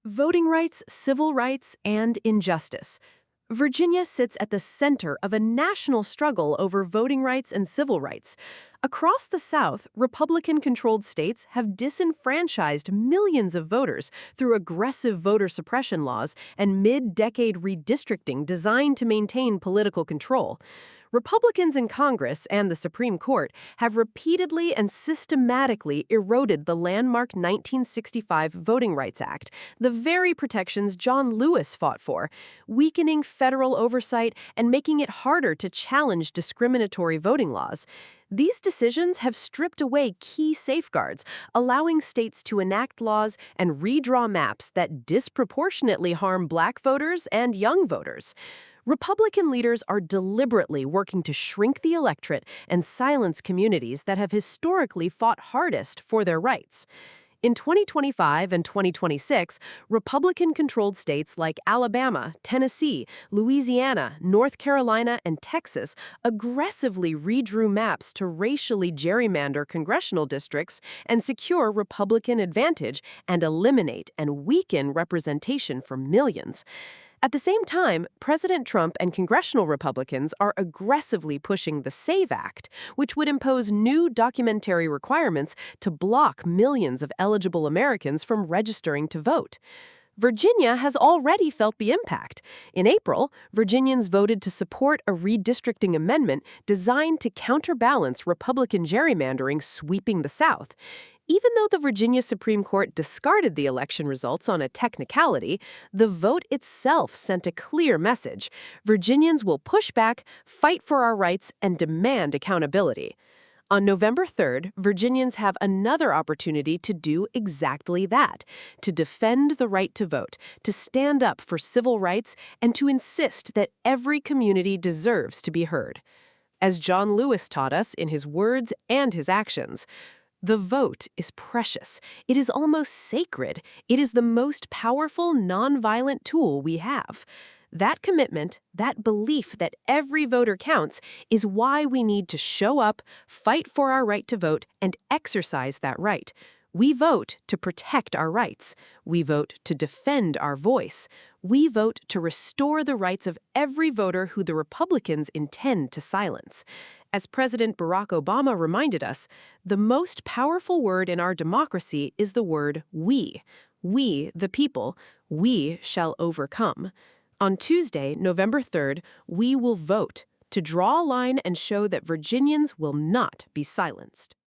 Voting rights, civil rights, and injustice. Virginia sits at the center of a national struggle over voting rights and civil rights. Across the South, Republican-controlled states have disenfranchised millions of voters through aggressive voter suppression laws and mid-decade redistricting designed to maintain political control. Republicans in Congress and the Supreme Court have repeatedly and systematically eroded the landmark 1965 Voting Rights Act, the very protections John Lewis fought for, weakening federal oversight and making it harder to challenge discriminatory voting laws. These decisions have stripped away key safeguards, allowing states to enact laws and redraw maps that disproportionately harm Black voters and young voters. Republican leaders are deliberately working to shrink the electorate and silence communities that have historically fought hardest for their rights. In 2025 and 2026, Republican-controlled states like Alabama, Tennessee, Louisiana, North Carolina, and Texas aggressively redrew maps to racially gerrymander congressional districts and secure Republican advantage and eliminate and weaken representation for millions. At the same time, President Trump and congressional Republicans are aggressively pushing the SAVE Act, which would impose new documentary requirements to block millions of eligible Americans from registering to vote. Virginia has already felt the impact. In April, Virginians voted to support a redistricting amendment designed to counterbalance Republican gerrymandering sweeping the South. Even though the Virginia Supreme Court discarded the election results on a technicality, the vote itself sent a clear message. Virginians will push back, fight for our rights, and demand accountability. On November 3rd, Virginians have another opportunity to do exactly that, to defend the right to vote, to stand up for civil rights, and to insist that every community deserves to be heard. As John Lewis taught us in his words and his actions, the vote is precious. It is almost sacred. It is the most powerful, nonviolent tool we have. That commitment, that belief that every voter counts, is why we need to show up, fight for our right to vote, and exercise that right. We vote to protect our rights. We vote to defend our voice. We vote to restore the rights of every voter who the Republicans intend to silence. As President Barack Obama reminded us, the most powerful word in our democracy is the word we. We, the people, we shall overcome. On Tuesday, November 3rd, we will vote to draw a line and show that Virginians will not be silenced.